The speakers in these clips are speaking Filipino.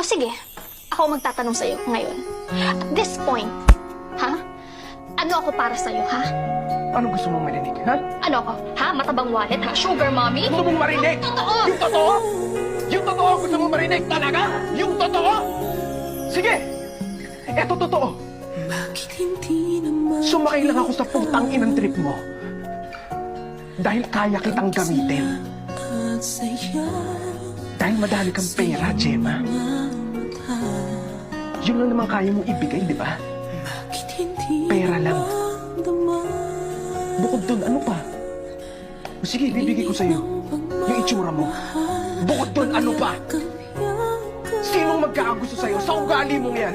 O sige, ako magtatanong sa'yo ngayon. At this point, ha? Ano ako para sa'yo, ha? Ano gusto mong marinig, ha? Ano ako? Ha? Matabang wallet, ha? Sugar mommy? Gusto mong marinig? Totoo! Yung totoo? Yung totoo gusto mong marinig talaga? Yung totoo? Sige! Eto totoo. Sumakay lang ako sa putang inang trip mo. Dahil kaya kitang gamitin. Dahil madami kang pera, Gemma. Yun lang naman kaya mong ibigay, di ba? Pera lang. Bukod dun, ano pa? O sige, bibigay ko sa'yo yung itsura mo. Bukod dun, ano pa? Sinong magkakagusto sa'yo sa ugali mong yan?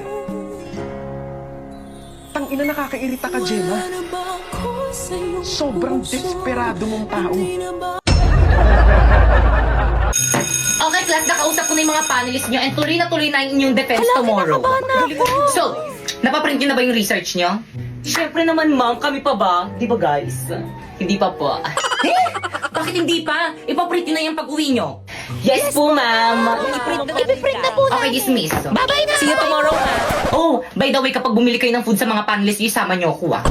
Tangina, nakakairita ka, Gemma. Sobrang desperado mong tao. Okay, class, nakausap ko na yung mga panelists nyo and tuloy na yung inyong defense tomorrow. So, napaprint nyo na ba yung research nyo? Siyempre naman, ma'am. Kami pa ba? Di ba, guys? Hindi pa po. Bakit hindi pa? Ipaprint nyo na yung pag-uwi nyo. Yes po, ma'am. Ipiprint na po Okay, dismiss. Bye-bye na! See you tomorrow, ma'am. Oh, by the way, kapag bumili kayo ng food sa mga panelists, isama nyo ako, ah.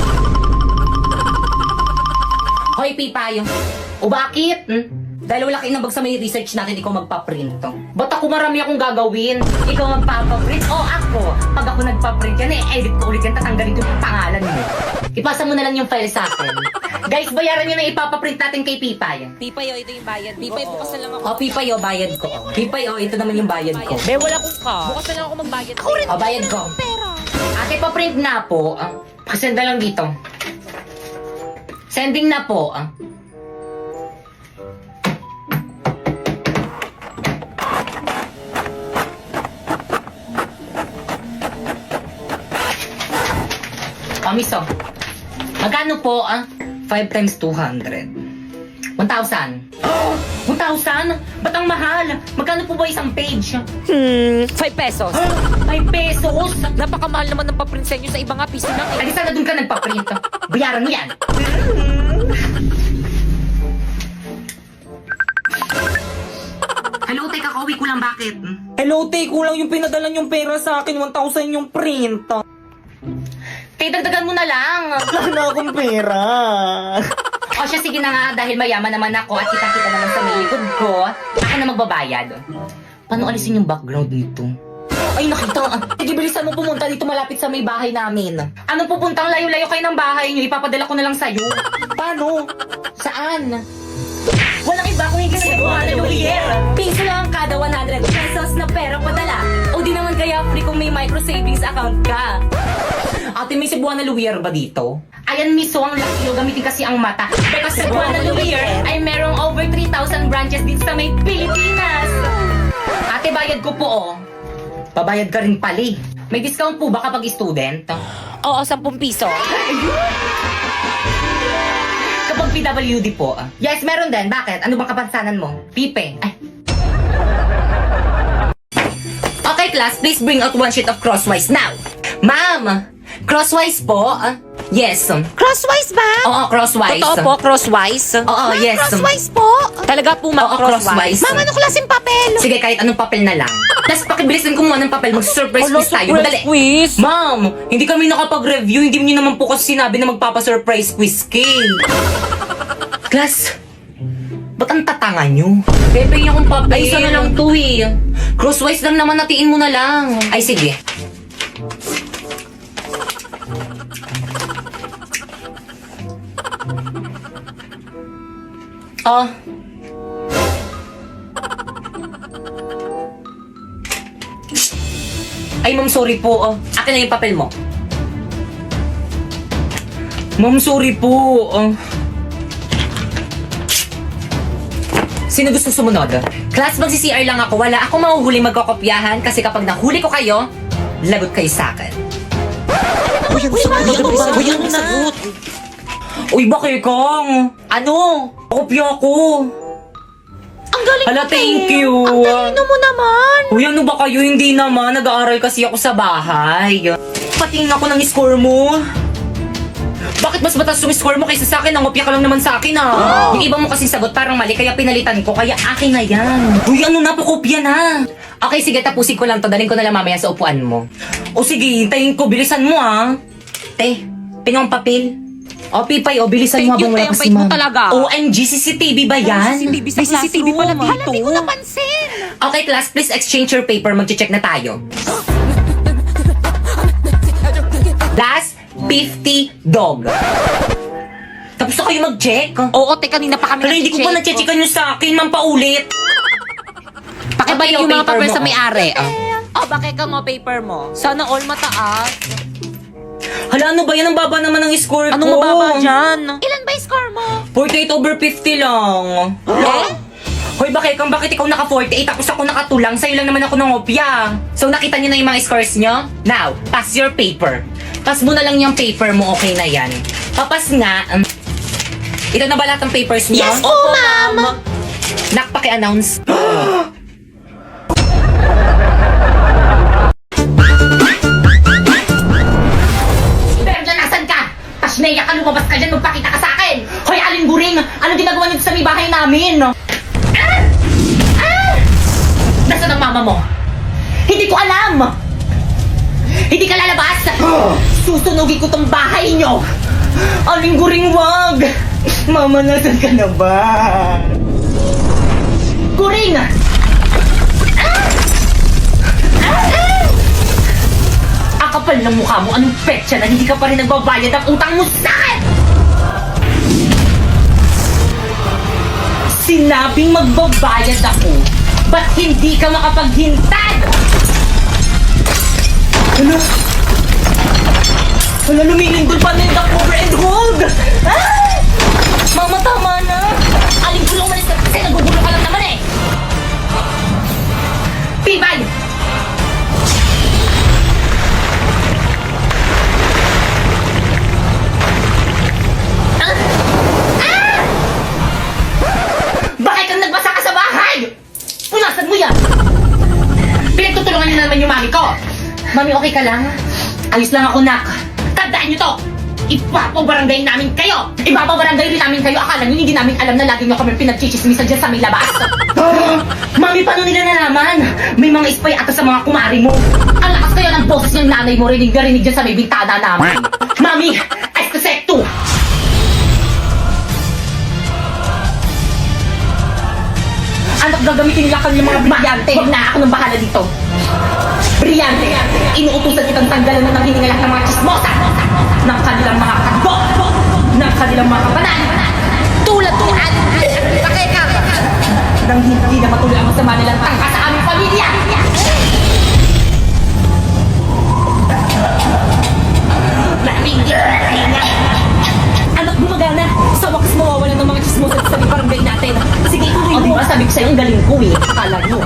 Hoy, Pipayo. O bakit? Dahil wala kayong nabag sa may research natin, ikaw magpaprint. Ba't ako marami akong gagawin? Ikaw magpapaprint o ako? Pag ako nagpaprint yan, edit ko ulit yan, tatanggalin ko yung pangalan mo. Ipasa mo na lang yung file sa akin. Guys, bayaran nyo na ipapaprint natin kay Pipay. Pipay, ito yung bayad. Pipay, bukas na lang ako. O, Pipay, bayad ko. Pipay, ito naman yung bayad ko. Be, wala kong ka. Bukas na lang ako magbayad. Ako rin! O, bayad ko. Ate, paprint na po. Pasend na lang dito. Sending na po. Miso. Magkano po, 5 times 200. 1,000. 1,000? Ba't ang mahal? Magkano po ba isang page? 5 pesos. 5 pesos? Napakamahal naman ng paprint sa inyo sa ibang piso lang eh. Alisa na dun ka nagpa-print. Bayaran mo yan. Hello, teka, kauwi ko lang, bakit? Hello, te, kulang yung pinadala yung pera sa akin, 1,000 yung print. Te, dagdagan mo na lang. Wala na akong pera. O siya, sige na nga, dahil mayaman naman ako at kita-kita naman sa may likod ko, ako na magbabayad. Paano alisin yung background nito? Ay, nakita. Sige, bilisan mo pumunta dito malapit sa may bahay namin. Anong pupuntang layo-layo kayo ng bahay niyo? Ipapadala ko na lang sa'yo. Paano? Saan? Walang iba kung hindi sa Buwana Lumier. Piso lang kada 100 pesos na pera padala. O di naman kaya free kung may micro savings account ka. Ate, may Cebuana Lumier ba dito? Ayan, miso, ang laki yun. Gamitin kasi ang mata. Because sa Buwana Lumier ay merong over 3,000 branches dito sa may Pilipinas. Ate, bayad ko po, oh. Babayad ka rin pali. May discount po ba kapag student? Oo, 10 piso. Kapag PWD po. Yes, meron din. Bakit? Ano bang kapansanan mo? Pipe. Ay. Okay, class. Please bring out one sheet of crosswise now. Ma'am! Crosswise po? Yes. Crosswise ba? Oo, crosswise. Totoo po, crosswise? Oo, yes. Crosswise po? Talaga po, ma'am, Oo, crosswise. Ma'am, anong klaseng papel? Sige, kahit anong papel na lang. Tapos pakibilisan ko muna ng papel. Mag-surprise quiz tayo. Madali. quiz? Ma'am, hindi kami nakapag-review. Hindi niyo naman po kasi sinabi na magpapa-surprise quiz kay. Class, ba't ang tatanga nyo? Pepe niya akong papel. Ay, isa na lang to eh. Crosswise lang naman, natiin mo na lang. Ay, sige. Oh. Ay, ma'am, sorry po. Oh. Akin na yung papel mo. Ma'am, sorry po. Oh. Sino gusto sumunod? Class, magsi-CR lang ako. Wala akong mahuhuli magkokopyahan kasi kapag nahuli ko kayo, lagot kayo sa akin. Uy, sagot. Uy, bakit kang? Ano? Kopya ko. Ang galing Hala, mo, thank te. you. Ang talino mo naman. Uy, ano ba kayo? Hindi naman. Nag-aaral kasi ako sa bahay. Patingin ako ng score mo. Bakit mas mataas yung score mo kaysa sa akin? Nangopya ka lang naman sa akin Yung iba mo kasing sagot parang mali kaya pinalitan ko. Kaya akin na yan. Uy, ano na? Pakopya na. Okay, sige, tapusin ko lang to. Daling ko na lang mamaya sa upuan mo. O sige, hintayin ko. Bilisan mo Te, pinong papel. O, Pipay, bilisan mo Thank you, habang wala Te. Ang kasi bait mo ma'am. talaga. OMG, CCTV ba yan? CCTV sa May CCTV pala classroom. dito. Hala, di ko napansin. Okay, class, please exchange your paper. Mag-check na tayo. Last 50 dog. Tapos na kayo mag-check? Oo, te, kanina pa kami Hala, hindi ko pa na-checkan nyo sa akin. Ma'am, paulit. Pakibalik yung mga paper papel mo. sa may-ari. Oh, bakit ka mo paper mo? Sana all mataas. Hala, ano ba yan? Ang baba naman ng score ko. Anong mababa dyan? Ilan ba yung score mo? 48/50 lang. Eh? Hoy, bakit ikaw naka-48 tapos ako nakatulang? Sa'yo lang naman ako ng opya. So, nakita niyo na yung mga scores niyo? Now, pass your paper. Pass mo na lang yung paper mo, okay na yan. Papas nga. Ito na ba lahat ng papers niyo? Yes po, ma'am. Nak, paki-announce. Berna, nasan ka? Tashneya ka, lumabas ka dyan, magpakita ka sa akin! Hoy, Aling Guring! Anong ginagawa niyo sa may bahay namin? Nasaan ang mama mo? Hindi ko alam! Hindi ka lalabas! Susunugin ko tong bahay niyo! Aling Guring, wag! Mama, nasan ka na ba? Guring! Ang kapal ng mukha mo, anong petsa na hindi ka pa rin nagbabayad ang utang mo sa akin! Sinabing magbabayad ako, ba't hindi ka makapaghintad? Ano? Wala, lumilindol pa na yung cover and hold! Ay! Mama, tama na! Aling gulo umalis ka kasi nagugulo ka lang naman eh! Pibay! Bakit kang nagbasa ka sa bahay? Punasan mo yan! Pinagtutulungan niyo na naman yung mami ko! Mami, okay ka lang? Ayos lang ako, nak. Tandaan niyo to! Ipapabarangay namin kayo! Ipapabarangay rin namin kayo! Akala niyo hindi namin alam na lagi niyo kami pinagchichismisan dyan sa may labas! Mami, paano nila nalaman? May mga spy ata sa mga kumari mo! Ang lakas kayo ng boses ng nanay mo rinig dyan sa may bintana namin! Mami! Escosekto! Anak, gagamitin nila kami mga brilyante. Huwag na ako nang bahala dito. Brilyante. Inuutusan kitang tanggalan ng nanghihingalak ng mga chismosa. Ng kanilang mga kagbo. Ng kanilang mga kapanan. Tulad ni Aling Pakeka. Nang hindi na matuloy ang masama nilang tangka sa aming pamilya. Anak, gumagana. Sa wakas mawawala ng mga chismosa sa barangay natin. Sige, ituloy mo. O, diba sabi ko sa'yo, ang galing ko eh. Akala mo.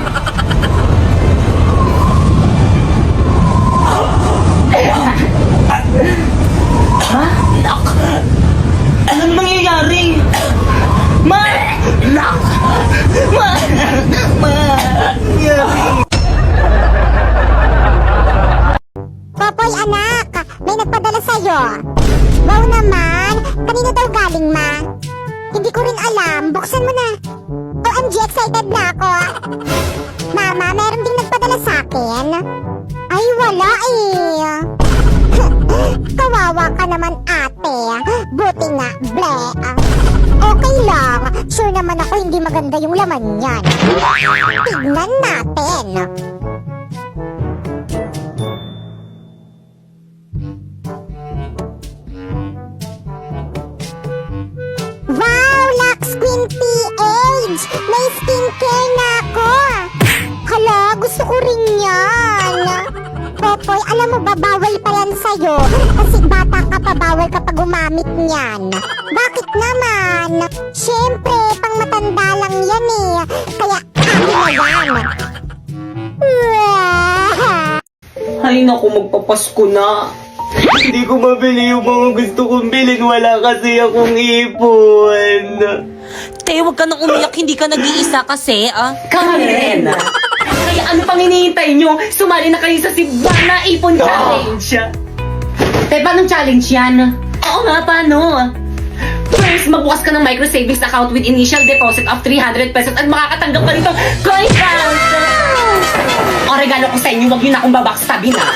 Ha? Nak! Anong mangyayari? Ma! Nak! Ma! Ma! Popoy anak, may nagpadala sa'yo. Wow naman, kanina daw galing ma. Hindi ko rin alam, buksan mo na. OMG, excited na ako. Mama, meron ding nagpadala sa'kin. Ay, wala eh. Kawawa ka naman ate. Buti nga, ble. Okay lang, sure naman ako hindi maganda yung laman niyan. Tignan natin. Wow, Lux Queen PH! May skincare na ako! Hala, gusto ko rin yan! Popoy, alam mo ba, bawal pa yan sa'yo. Kasi bata ka pa, bawal ka pa gumamit niyan. Bakit naman? Siyempre, pang matanda lang yan eh. Kaya, akin na yan. Ay naku, magpapasko na. Hindi ko mabili yung mga gusto kong bilhin. Wala kasi akong ipon. Te, huwag ka nang umiyak. Hindi ka nag-iisa kasi, Kami rin. Kaya ano pang hinihintay nyo? Sumali na kayo sa Sibana Ipon Challenge. Te, paano challenge yan? Oo nga, paano? First, magbukas ka ng micro savings account with initial deposit of 300 pesos at makakatanggap ka nito coin count! O, regalo ko sa inyo, huwag yun akong babackstabin ha.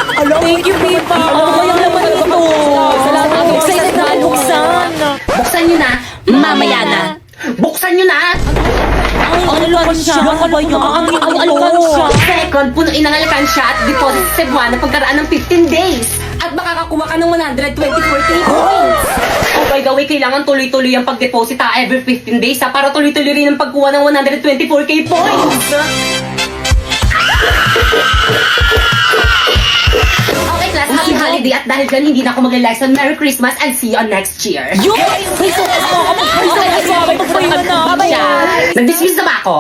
Thank you, Pipa. Ano ba yung laman nito? Salamat. Excited na buksan. Buksan nyo na, mamaya na. Buksan nyo na! Ang alkansya. Ano ba yun? Ang alkansya. Second, punuin ang alkansya at deposit sa Cebuana na pagkaraan ng 15 days. At makakakuha ka ng 124k points. Oh, by the way, kailangan tuloy-tuloy ang pag-deposit every 15 days para tuloy-tuloy rin ang pagkuha ng 124k points. Okay, class, happy holiday at dahil dyan hindi na ako mag-lesson. Merry Christmas and see you on next year. Yun! May sukas mo ako. Okay, let's go. Nag-dismiss na ba ako?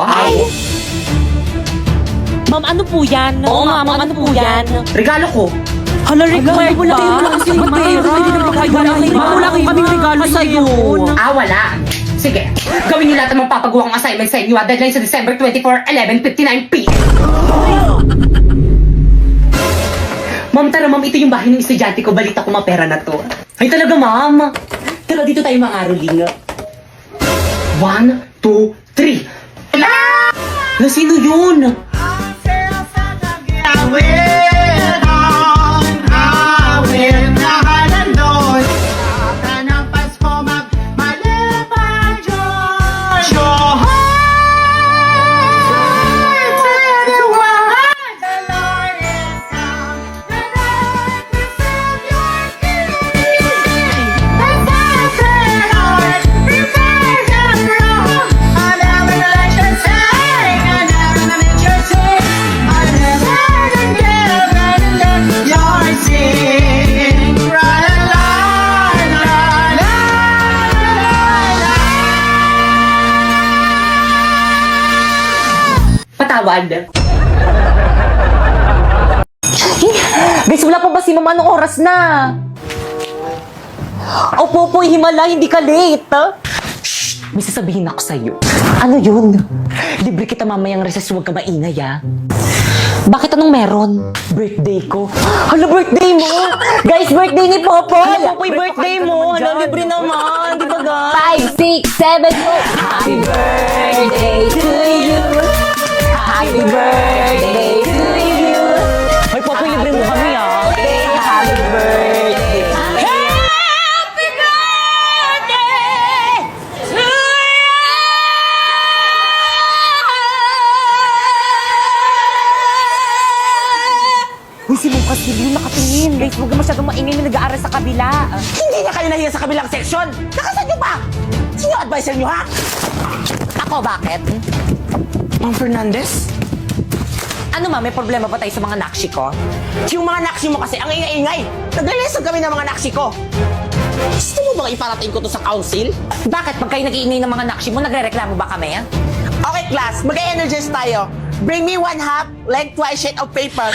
Ma'am, ano po yan? Oo nga, ma'am, ano po yan? Regalo ko. Hala, required ba? Wala kasi yung wala kaming regalo sa'yo. Wala. Sige, gawin niyo lahat ng mapapagawa kong assignment sa inyo. Deadline sa December 24, 11:59 p.m. Ma'am, tara ma'am, ito yung bahay ng estudyante ko. Balita ko mapera na to. Ay talaga ma'am. Tara dito tayo mga aroling. 1, 2, 3. Na sino yun? Patawad. Guys, wala pa ba si mama? Anong oras na? Opo po, himala, hindi ka late. May sasabihin ako sa'yo. Ano yun? Libre kita mamayang recess, huwag ka maingay ah. Bakit anong meron? Birthday ko. Hala, birthday mo! Guys, birthday ni Popoy! Popoy, birthday mo! Hala, libre naman! Di ba, guys? 5, 6, 7, 8! Happy birthday to you! Happy birthday to you! Hoy, Popoy, libre mo kami, ah! Happy birthday! Happy birthday to you! Uy, si Lucas Silvio nakatingin. Guys, huwag ka masyadong maingay na nag-aaral sa kabila. Hindi na kayo nahiya sa kabilang section! Nakasan nyo pa! Sino advisor nyo, ha? Ako, bakit? Ma'am Fernandez? Ano ma, may problema ba tayo sa mga nakshi ko? Yung mga naksi mo kasi ang ingay-ingay! Nagle-lesson kami ng mga naksi ko! Gusto mo bang iparating ko to sa council? Bakit? Pag kayo nag-iingay ng mga nakshi mo, nagre-reklamo ba kami? Okay, class, mag-energize tayo. Bring me 1/2 lengthwise sheet of paper.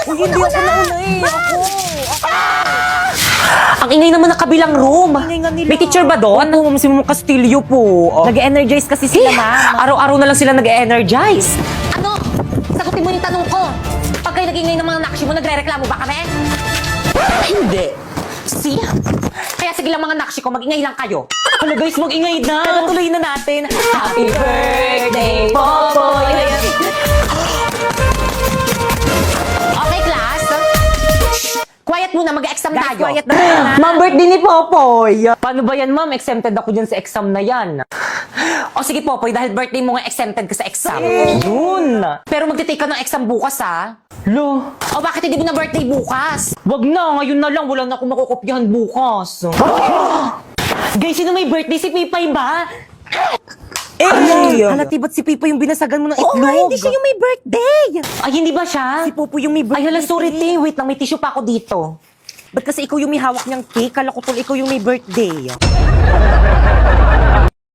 Uy, hindi ako nauna eh. Ang ingay naman ng kabilang room. May teacher ba doon? Oo, si Ma'am Castillo po. Nag-energize kasi sila, ma'am. Araw-araw na lang sila nag-energize. Ano? Sagutin mo yung tanong ko. Pag kayo nag-ingay ng mga nakshi mo, nagre-reklamo ba kami? Hindi. See? Kaya sige lang mga nakshi ko, mag-ingay lang kayo. Hala guys, mag-ingay na. Tuloy na natin. Happy birthday, Popoy! Okay, class. Quiet muna, mag-exam tayo. Quiet na muna. Ma'am, birthday ni Popoy. Paano ba yan, ma'am? Exempted ako dyan sa exam na yan. O sige, Popoy, dahil birthday mo nga exempted ka sa exam. Yun. Pero magte-take ka ng exam bukas, ha? Lo. O bakit hindi mo na birthday bukas? Wag na, ngayon na lang. Wala na akong makukopyahan bukas. Guys, sino may birthday? Si Pipay ba? Halati ba't si Pipa yung binasagan mo ng itlog? Oo, hindi siya yung may birthday. Ay, hindi ba siya? Si Popo yung may birthday. Ay, hala, sorry, Ting. Wait lang, may tissue pa ako dito. Ba't kasi ikaw yung may hawak niyang cake? Kala ko tuloy ikaw yung may birthday.